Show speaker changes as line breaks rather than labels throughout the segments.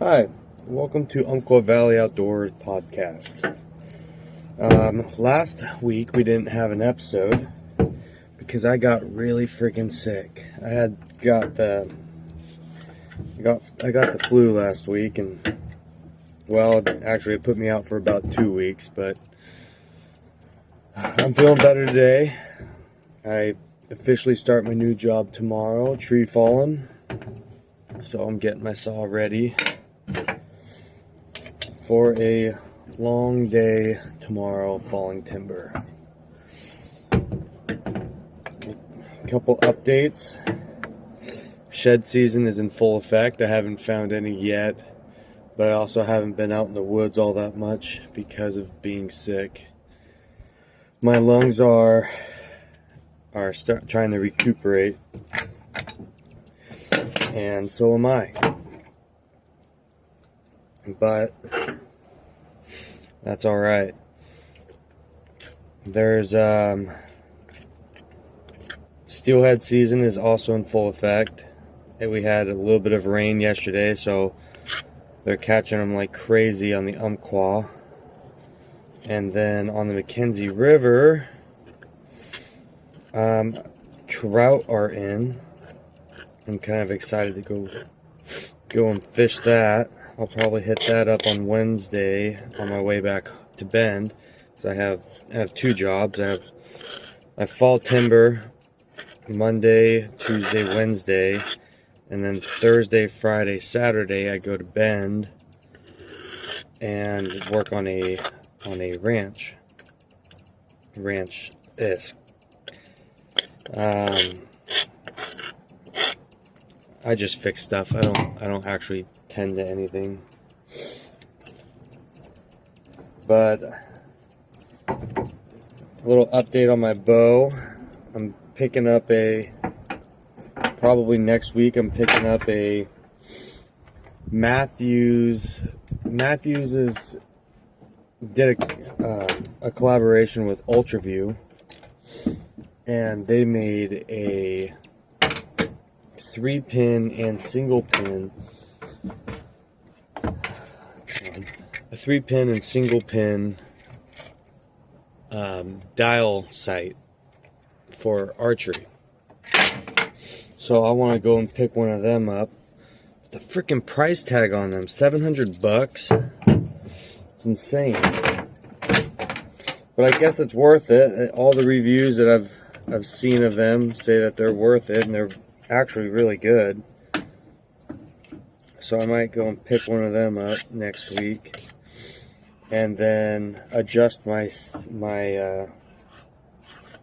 Hi, welcome to U.R.O.Podcast. Last week we didn't have an episode because I got really freaking sick. I got the flu last week, and well, actually it put me out for about 2 weeks, but I'm feeling better today. I officially start my new job tomorrow, tree falling, so I'm getting my saw ready for a long day tomorrow falling timber. A couple updates. Shed season is in full effect. I haven't found any yet, but I also haven't been out in the woods all that much because of being sick. My lungs are trying to recuperate, and so am I. But that's all right. There's steelhead season is also in full effect. We had a little bit of rain yesterday, so they're catching them like crazy on the Umpqua. And then on the McKenzie River, trout are in. I'm kind of excited to go and fish that. I'll probably hit that up on Wednesday on my way back to Bend. So I have two jobs. I fall timber Monday, Tuesday, Wednesday, and then Thursday, Friday, Saturday I go to Bend and work on a ranch. Ranch-esque. I just fix stuff. I don't actually tend to anything. But a little update on my bow. I'm picking up probably next week I'm picking up a Matthews did a collaboration with Ultraview, and they made a 3-pin and single pin. A 3-pin and single pin dial sight for archery. So I want to go and pick one of them up. The freaking price tag on them, $700. It's insane. But I guess it's worth it. All the reviews that I've seen of them say that they're worth it, and they're actually really good. So I might go and pick one of them up next week, and then adjust my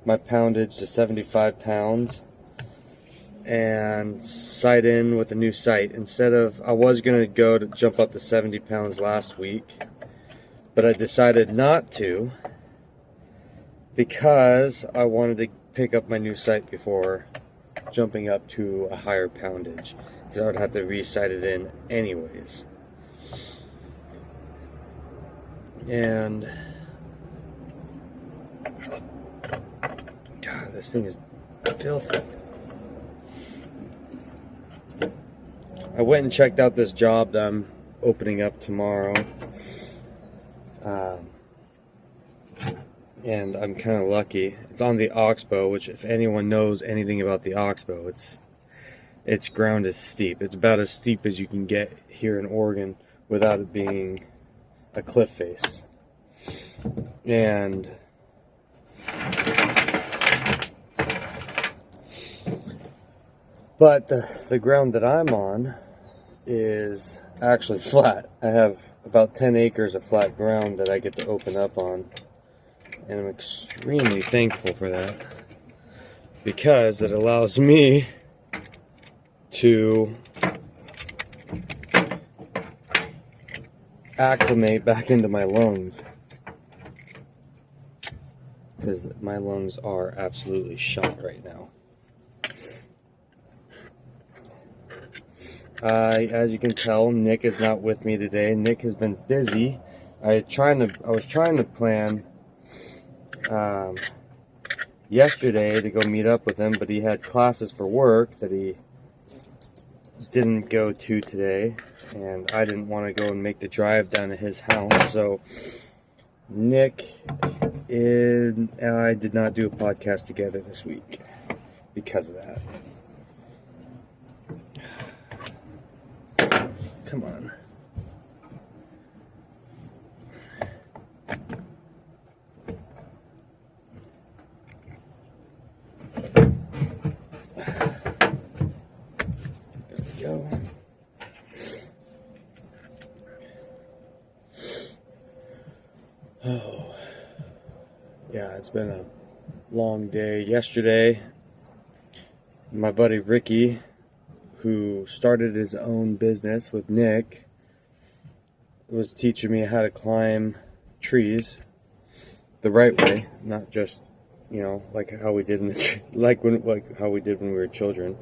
poundage to 75 pounds and sight in with a new sight. I was going to jump up to 70 pounds last week, but I decided not to because I wanted to pick up my new sight before jumping up to a higher poundage, because I would have to re-sight it in anyways. And God, this thing is filthy. I went and checked out this job that I'm opening up tomorrow. And I'm kind of lucky. It's on the Oxbow, which, if anyone knows anything about the Oxbow, its ground is steep. It's about as steep as you can get here in Oregon without it being a cliff face. And but the ground that I'm on is actually flat. I have about 10 acres of flat ground that I get to open up on. And I'm extremely thankful for that, because it allows me to acclimate back into my lungs, because my lungs are absolutely shot right now. As you can tell, Nick is not with me today. Nick has been busy. I was trying to plan yesterday to go meet up with him, but he had classes for work that didn't go to today, and I didn't want to go and make the drive down to his house, so Nick and I did not do a podcast together this week because of that. Come on. There we go. Oh, yeah, it's been a long day. Yesterday, my buddy Ricky, who started his own business with Nick, was teaching me how to climb trees the right way, not just, like how we did in the like how we did when we were children.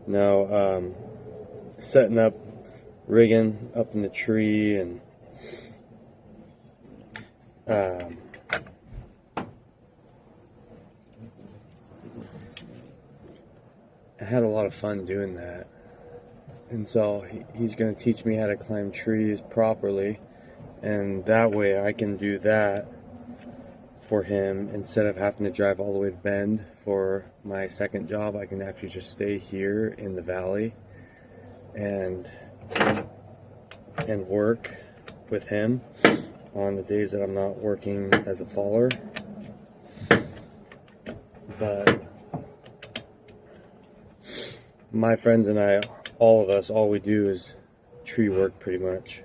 No, setting up, rigging up in the tree, and I had a lot of fun doing that. And so he's going to teach me how to climb trees properly, and that way I can do that for him instead of having to drive all the way to Bend for my second job. I can actually just stay here in the valley and work with him on the days that I'm not working as a faller. But my friends and I, all of us, all we do is tree work pretty much.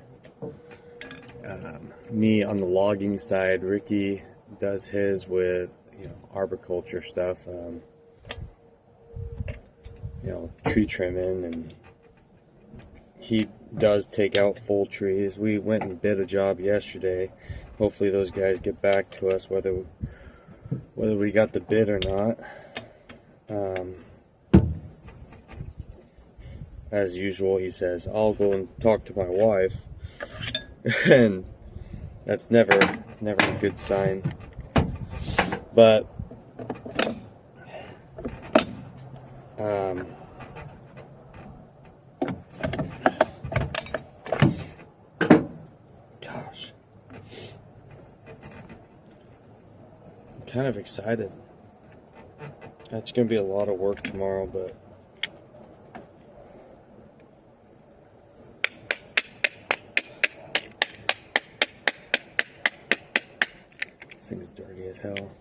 Me on the logging side, Ricky does his with, arboriculture stuff, tree trimming, and he does take out full trees. We went and bid a job yesterday. Hopefully those guys get back to us whether we got the bid or not. As usual, he says, I'll go and talk to my wife. And that's never a good sign. But gosh, I'm kind of excited. It's going to be a lot of work tomorrow, but this thing's dirty as hell.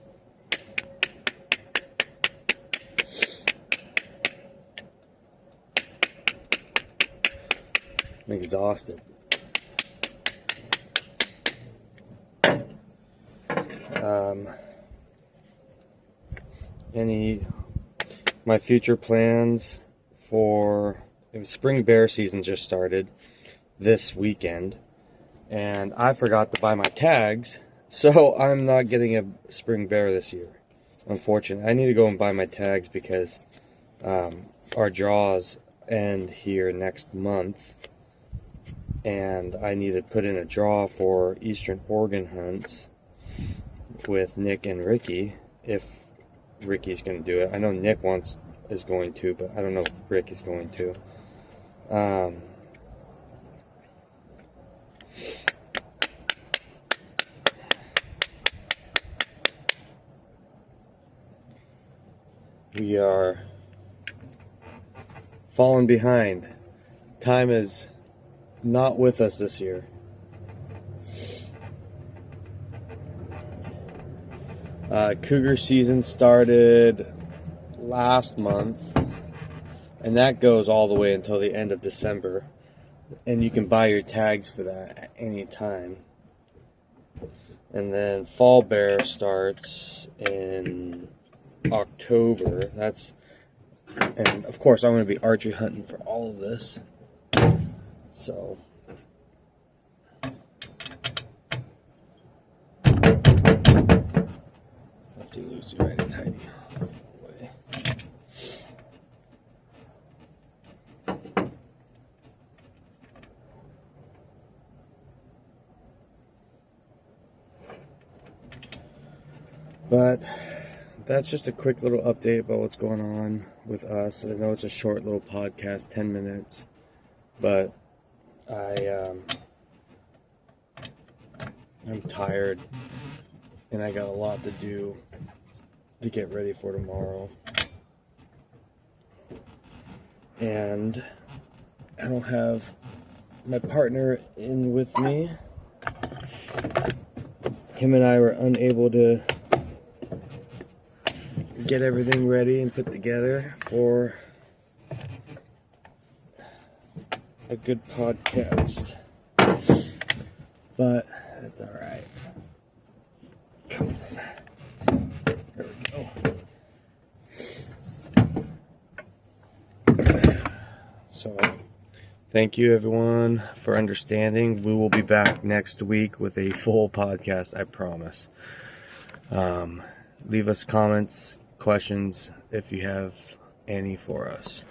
I'm exhausted. My future plans for spring bear season just started this weekend, and I forgot to buy my tags, so I'm not getting a spring bear this year, unfortunately. I need to go and buy my tags because our draws end here next month, and I need to put in a draw for Eastern Oregon hunts with Nick and Ricky, if Ricky's going to do it. I know Nick is going to, but I don't know if Rick is going to. We are falling behind. Time is not with us this year. Cougar season started last month, and that goes all the way until the end of December, and you can buy your tags for that at any time. And then fall bear starts in October. And of course I'm going to be archery hunting for all of this, so Lucy right and tidy. But that's just a quick little update about what's going on with us. I know it's a short little podcast, 10 minutes. But I'm tired, and I got a lot to do to get ready for tomorrow. And I don't have my partner in with me. Him and I were unable to get everything ready and put together for a good podcast. But that's alright. Come on. There we go. So, thank you everyone for understanding. We will be back next week with a full podcast, I promise. Leave us comments, questions if you have any for us.